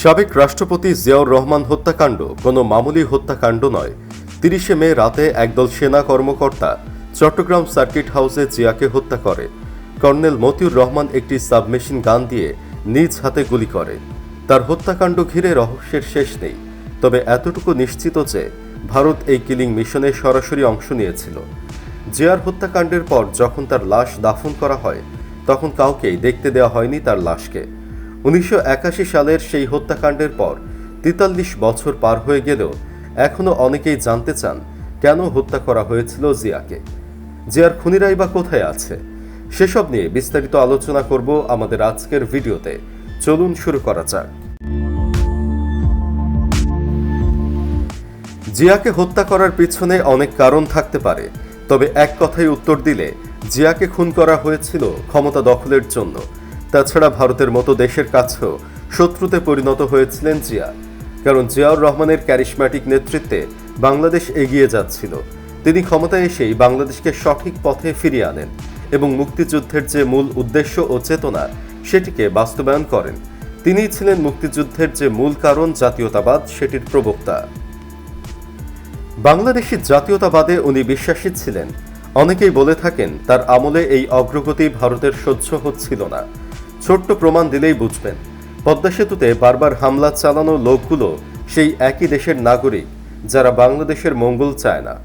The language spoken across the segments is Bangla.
সাবেক রাষ্ট্রপতি জিয়াউর রহমান হত্যাকাণ্ড কোনো মামুলি হত্যাকাণ্ড নয়। ৩০শে মে রাতে একদল সেনা কর্মকর্তা চট্টগ্রাম সার্কিট হাউসে জিয়াকে হত্যা করে। কর্নেল মতিউর রহমান একটি সাবমেশিন গান দিয়ে নিজ হাতে গুলি করে। তার হত্যাকাণ্ড ঘিরে রহস্যের শেষ নেই, তবে এতটুকু নিশ্চিত যে ভারত এই কিলিং মিশনে সরাসরি অংশ নিয়েছিল। জিয়ার হত্যাকাণ্ডের পর যখন তার লাশ দাফন করা হয়, তখন কাউকেই দেখতে দেওয়া হয়নি তার লাশকে। ১৯৮১ সালের সেই হত্যাকাণ্ডের পর ৪৩ বছর পার হয়ে গেলেও এখনও অনেকেই জানতে চান কেন হত্যা করা হয়েছিল জিয়াকে। জিয়ার খুনিরাই বা কোথায় আছে, সেসব নিয়ে বিস্তারিত আলোচনা করব আমাদের আজকের ভিডিওতে। চলুন শুরু করা যাক। জিয়াকে হত্যা করার পিছনে অনেক কারণ থাকতে পারে, তবে এক কথায় উত্তর দিলে জিয়াকে খুন করা হয়েছিল ক্ষমতা দখলের জন্য। তাছাড়া ভারতের মতো দেশের কাছেও শত্রুতে পরিণত হয়েছিলেন জিয়া, কারণ জিয়াউর রহমানের ক্যারিশম্যাটিক নেতৃত্বে বাংলাদেশ এগিয়ে যাচ্ছিল। তিনি ক্ষমতায় এসেই বাংলাদেশকে সঠিক পথে ফিরিয়ে আনেন এবং মুক্তিযুদ্ধের যে মূল উদ্দেশ্য ও চেতনা সেটিকে বাস্তবায়ন করেন। তিনিই ছিলেন মুক্তিযুদ্ধের যে মূল কারণ জাতীয়তাবাদ, সেটির প্রবক্তা। বাংলাদেশি জাতীয়তাবাদে উনি বিশ্বাসী ছিলেন। অনেকেই বলে থাকেন তার আমলে এই অগ্রগতি ভারতের সহ্য হচ্ছিল না। ছোট্ট প্রমাণ দিলেই বুঝবেন, পদ্মা সেতুতে বারবার হামলা চালানো লোকগুলো সেই একই দেশের নাগরিক যারা বাংলাদেশের মঙ্গল চায় না।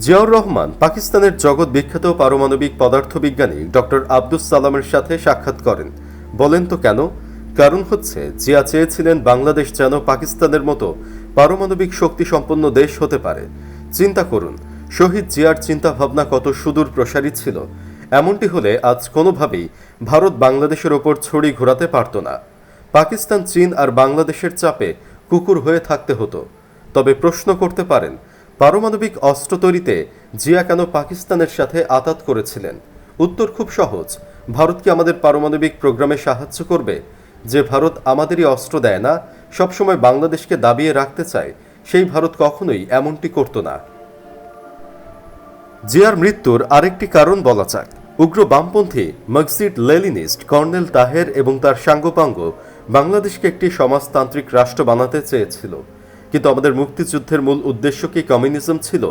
জিয়াউর রহমান পাকিস্তানের জগৎ বিখ্যাত পারমাণবিক পদার্থবিজ্ঞানী ডক্টর আব্দুস সালামের সাথে সাক্ষাৎ করেন। বলেন তো কেন? কারণ হচ্ছে জিয়া চেয়েছিলেন বাংলাদেশ যেন পাকিস্তানের মতো পারমাণবিক শক্তি সম্পন্ন দেশ হতে পারে। চিন্তা করুন, শহীদ জিয়ার চিন্তাভাবনা কত সুদূর প্রসারী ছিল। এমনটি হলে আজ কোনোভাবেই ভারত বাংলাদেশের ওপর ছড়ি ঘোরাতে পারত না। পাকিস্তান, চীন আর বাংলাদেশের চাপে কুকুর হয়ে থাকতে হতো। তবে প্রশ্ন করতে পারেন, পারমাণবিক অস্ত্র তৈরিতে জিয়া কেন পাকিস্তানের সাথে আতাত করেছিলেন? উত্তর খুব সহজ। ভারত কি আমাদের পারমাণবিক প্রোগ্রামে সাহায্য করবে? যে ভারত আমাদেরই অস্ত্র দেয় না, সবসময় বাংলাদেশকে দাবিয়ে রাখতে চায়, সেই ভারত কখনোই এমনটি করত না। জিয়ার মৃত্যুর আরেকটি কারণ বলা যাক। উগ্র বামপন্থী মার্কসিস্ট লেনিনিস্ট কর্নেল তাহের এবং তার সাঙ্গপাঙ্গ বাংলাদেশকে একটি সমাজতান্ত্রিক রাষ্ট্র বানাতে চেয়েছিল। কিন্তু আমাদের মুক্তিযুদ্ধের মূল উদ্দেশ্য কি কমিউনিজম ছিল,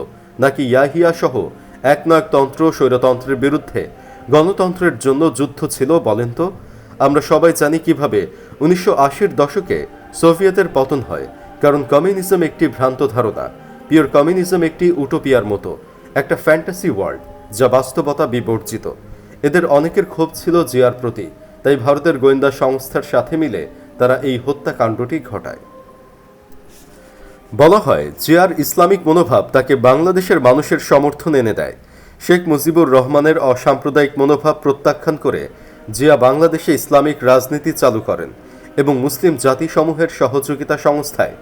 নাকি ইয়াহিয়া সহ একনায়কতন্ত্র স্বৈরতন্ত্রের বিরুদ্ধে গণতন্ত্রের জন্য যুদ্ধ ছিল? বলেন তো। আমরা সবাই জানি কিভাবে ১৯৮০-এর দশকে সোভিয়েতের পতন হয়, কারণ কমিউনিজম একটি ভ্রান্ত ধারণা। পিওর কমিউনিজম একটি উটোপিয়ার মতো, একটা ফ্যান্টাসি ওয়ার্ল্ড যা বাস্তবতা বিবর্জিত। এদের অনেকের ক্ষোভ ছিল জিয়ার প্রতি, তাই ভারতের গোয়েন্দা সংস্থার সাথে মিলে তারা এই হত্যাকাণ্ডটি ঘটায়। বলা হয় জিয়ার ইসলামিক মনোভাব তাকে বাংলাদেশের মানুষের সমর্থন এনে দেয়। শেখ মুজিবুর রহমানের অসাম্প্রদায়িক মনোভাব প্রত্যাখ্যান করে জিয়া বাংলাদেশে ইসলামিক রাজনীতি চালু করেন এবং মুসলিম জাতিসমূহের সহযোগিতা সংস্থায়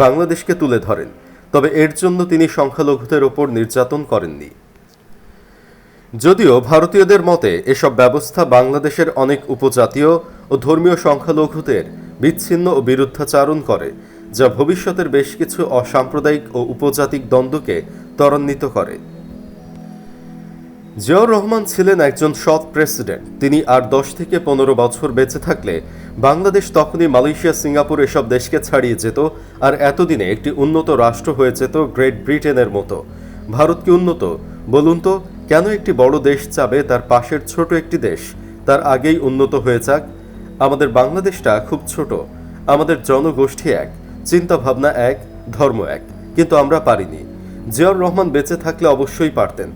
বাংলাদেশকে তুলে ধরেন। তবে এর জন্য তিনি সংখ্যালঘুদের ওপর নির্যাতন করেননি। যদিও ভারতীয়দের মতে এসব ব্যবস্থা বাংলাদেশের অনেক উপজাতীয় ও ধর্মীয় সংখ্যালঘুদের বিচ্ছিন্ন ও বিরুদ্ধাচারণ করে, যা ভবিষ্যতের বেশ কিছু অসাম্প্রদায়িক ও উপজাতিক দ্বন্দ্বকে ত্বরান্বিত করে। জিয়াউর রহমান ছিলেন একজন সৎ প্রেসিডেন্ট। তিনি আর ১০ থেকে ১৫ বছর বেঁচে থাকলে বাংলাদেশ তখনই মালয়েশিয়া, সিঙ্গাপুর এসব দেশকে ছাড়িয়ে যেত, আর এতদিনে একটি উন্নত রাষ্ট্র হয়ে যেত গ্রেট ব্রিটেনের মতো। ভারত কি উন্নত? বলুন তো, কেন একটি বড় দেশ চাবে তার পাশের ছোট একটি দেশ তার আগেই উন্নত হয়ে যাক? আমাদের বাংলাদেশটা খুব ছোট, আমাদের জনগোষ্ঠী এক, চিন্তাভাবনা এক, ধর্ম এক, কিন্তু আমরা পারিনি। জিয়াউর রহমান বেঁচে থাকলে অবশ্যই পারতেন।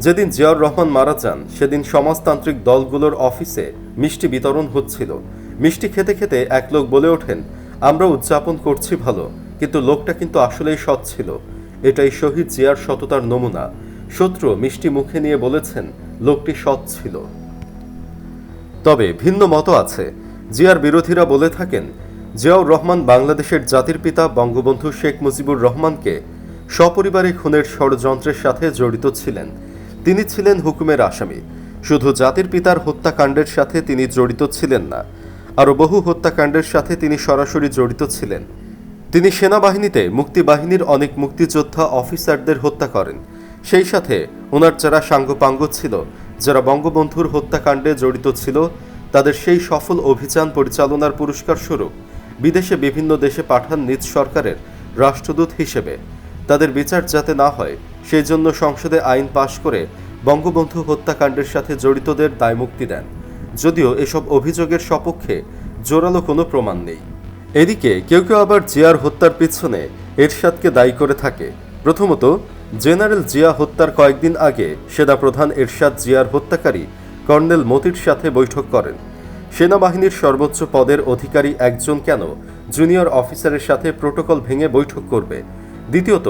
যেদিন জিয়াউর রহমান মারা যান, সেদিন সমাজতান্ত্রিক দলগুলোর অফিসে মিষ্টি বিতরণ হচ্ছিল। মিষ্টি খেতে খেতে এক লোক বলে ওঠেন, আমরা উদযাপন করছি ভালো, কিন্তু লোকটা কিন্তু আসলেই সৎ ছিল। এটাই শহীদ জিয়ার সততার নমুনা। শত্রু মিষ্টি মুখে নিয়ে বলেছেন লোকটি সৎ ছিল। তবে ভিন্ন মত আছে। জিয়ার বিরোধীরা বলে থাকেন জিয়াউর রহমান বাংলাদেশের জাতির পিতা বঙ্গবন্ধু শেখ মুজিবুর রহমানকে সপরিবারে খুনের ষড়যন্ত্রের সাথে জড়িত ছিলেন। তিনি ছিলেন হুকুমের আসামি। শুধু জাতির পিতার হত্যাকাণ্ডের সাথে তিনি জড়িত ছিলেন না, আরও বহু হত্যাকাণ্ডের সাথে তিনি সরাসরি জড়িত ছিলেন। তিনি সেনাবাহিনীতে মুক্তিবাহিনীর অনেক মুক্তিযোদ্ধা অফিসারদের হত্যা করেন। সেই সাথে ওনার যারা সাঙ্গপাঙ্গ ছিল, যারা বঙ্গবন্ধুর হত্যাকাণ্ডে জড়িত ছিল, তাদের সেই সফল অভিযান পরিচালনার পুরস্কার স্বরূপ বিদেশে বিভিন্ন দেশে পাঠান নিজ সরকারের রাষ্ট্রদূত হিসেবে। তাদের বিচার যাতে না হয় সেই জন্য সংসদে আইন পাশ করে বঙ্গবন্ধু হত্যাকাণ্ডের সাথে জড়িতদের দায়মুক্তি দেন, যদিও এসব অভিযোগের সপক্ষে জোরালো কোনো প্রমাণ নেই। এদিকে কেউ কেউ আবার জিয়ার হত্যার পিছনে এরশাদকে দায়ী করে থাকে। প্রথমত, জেনারেল জিয়া হত্যার কয়েকদিন আগে সেনাপ্রধান এরশাদ জিয়ার হত্যাকারী কর্নেল মতির সাথে বৈঠক করেন। সেনাবাহিনীর সর্বোচ্চ পদের অধিকারী একজন কেন জুনিয়র অফিসারের সাথে প্রোটোকল ভেঙে বৈঠক করবে? দ্বিতীয়ত,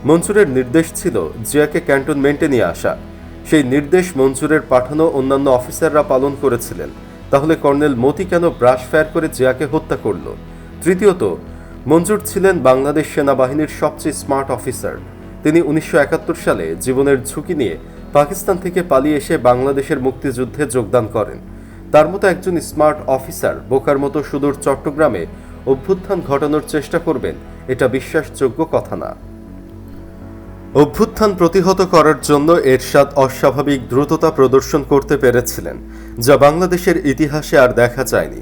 মনসুরের নির্দেশ ছিল জিয়াকে ক্যান্টনমেন্টে নিয়ে আসা। সেই নির্দেশ মনসুরের পাঠানো অন্যান্য অফিসাররা পালন করেছিলেন, তাহলে কর্নেল মতি কেন ব্রাশ ফায়ার করে জিয়াকে হত্যা করল? তৃতীয়ত, মঞ্জুর ছিলেন বাংলাদেশ সেনাবাহিনীর সবচেয়ে স্মার্ট অফিসার। তিনি 1971 সালে জীবনের ঝুঁকি নিয়ে পাকিস্তান থেকে পালিয়ে এসে বাংলাদেশের মুক্তিযুদ্ধে যোগদান করেন। তার মতো একজন স্মার্ট অফিসার বোকার মতো সুদূর চট্টগ্রামে অভ্যুত্থান ঘটানোর চেষ্টা করবেন, এটা বিশ্বাসযোগ্য কথা না। অভ্যুত্থান প্রতিহত করার জন্য এরশাদ অস্বাভাবিক দ্রুততা প্রদর্শন করতে পেরেছিলেন, যা বাংলাদেশের ইতিহাসে আর দেখা যায়নি।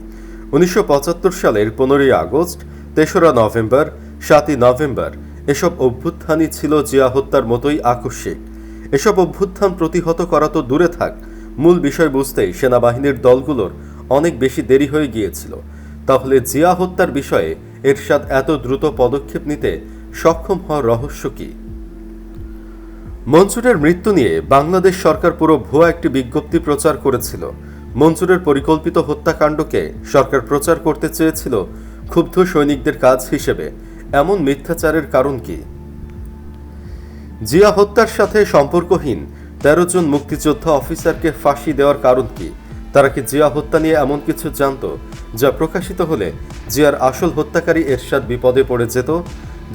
1975 সালের 15ই আগস্ট, 3রা নভেম্বর, 7ই নভেম্বর এসব অভ্যুত্থানই ছিল জিয়া হত্যার মতোই আকস্মিক। এসব অভ্যুত্থান প্রতিহত করা তো দূরে থাক, মূল বিষয় বুঝতেই সেনাবাহিনীর দলগুলোর অনেক বেশি দেরি হয়ে গিয়েছিল। তাহলে জিয়া হত্যার বিষয়ে এরশাদ এত দ্রুত পদক্ষেপ নিতে সক্ষম হওয়ার রহস্য কী? মনসুরের মৃত্যু নিয়ে বাংলাদেশ সরকার পুরো ভুয়া একটি বিজ্ঞপ্তি প্রচার করেছিল। মনসুরের পরিকল্পিত হত্যাকাণ্ডকে সরকার প্রচার করতে চেয়েছিল ক্ষুব্ধ সৈনিকদের কাজ হিসেবে। এমন মিথ্যাচারের কারণ কি? জিয়া হত্যার সাথে সম্পর্কহীন 13 জন মুক্তিযোদ্ধা অফিসারকে ফাঁসি দেওয়ার কারণ কি? তারা কি জিয়া হত্যা নিয়ে এমন কিছু জানত যা প্রকাশিত হলে জিয়ার আসল হত্যাকারী এরশাদ বিপদে পড়ে যেত?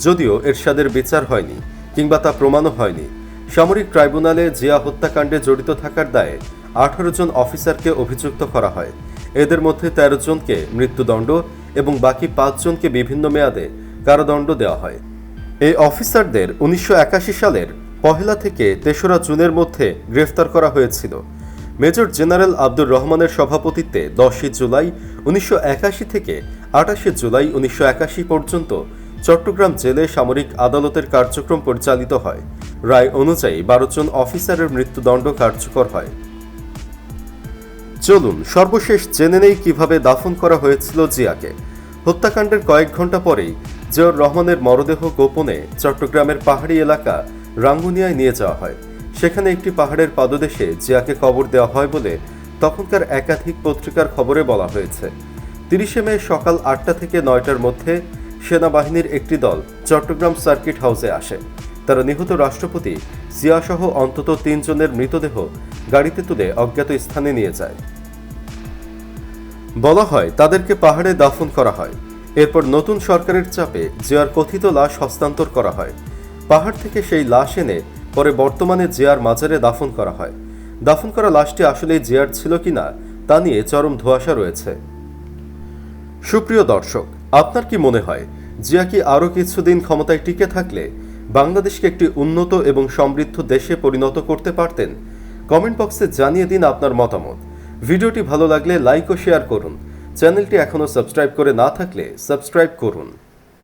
যদিও এরশাদের বিচার হয়নি কিংবা তা প্রমাণও হয়নি। সামরিক ট্রাইব্যুনালে জিয়া হত্যাকাণ্ডে জড়িত থাকার দায়ে 18 জন অফিসারকে অভিযুক্ত করা হয়। এদের মধ্যে 13 জনকে মৃত্যুদণ্ড এবং বাকি 5 জনকে বিভিন্ন মেয়াদে কারাদণ্ড দেওয়া হয়। এই অফিসারদের 1981 সালের 1 থেকে 3রা জুনের মধ্যে গ্রেফতার করা হয়েছিল। মেজর জেনারেল আব্দুর রহমানের সভাপতিত্বে 10 জুলাই 1981 থেকে 28 জুলাই 1981 পর্যন্ত চট্টগ্রাম জেলে সামরিক আদালতের কার্যক্রম পরিচালিত হয়। রায় অনুযায়ী 12 জন অফিসারের মৃত্যুদণ্ড কার্যকর হয়। চলুন সর্বশেষ জেনে নেই কিভাবে দাফন করা হয়েছিল জিয়াকে। হত্যাকাণ্ডের কয়েক ঘন্টা পরেই জিয়াউর রহমানের মরদেহ গোপনে চট্টগ্রামের পাহাড়ি এলাকা রাঙ্গুনিয়ায় নিয়ে যাওয়া হয়। সেখানে একটি পাহাড়ের পাদদেশে জিয়াকে কবর দেওয়া হয় বলে তখনকার একাধিক পত্রিকার খবরে বলা হয়েছে। 30 মে সকাল 8টা থেকে 9টার মধ্যে সেনাবাহিনীর একটি দল চট্টগ্রাম সার্কিট হাউসে আসে। তারা নিহত রাষ্ট্রপতি জিয়াসহ অন্তত 3 জনের মৃতদেহ গাড়িতে তুলে অজ্ঞাত স্থানে নিয়ে যায়। বলা হয় তাদেরকে পাহাড়ে দাফন করা হয়। এরপর নতুন সরকারের চাপে জিয়ার কথিত লাশ হস্তান্তর করা হয়। পাহাড় থেকে সেই লাশ এনে পরে বর্তমানে জিয়ার মাজারে দাফন করা হয়। দাফন করা লাশটি আসলে জিয়ার ছিল কিনা তা নিয়ে চরম ধোঁয়াশা রয়েছে। সুপ্রিয় দর্শক, আপনার কি মনে হয় জিয়া কি আরও কিছুদিন ক্ষমতায় টিকে থাকলে বাংলাদেশকে একটি উন্নত এবং সমৃদ্ধ দেশে পরিণত করতে পারতেন? কমেন্ট বক্সে জানিয়ে দিন আপনার মতামত। ভিডিওটি ভালো লাগলে লাইক ও শেয়ার করুন। চ্যানেলটি এখনও সাবস্ক্রাইব করে না থাকলে সাবস্ক্রাইব করুন।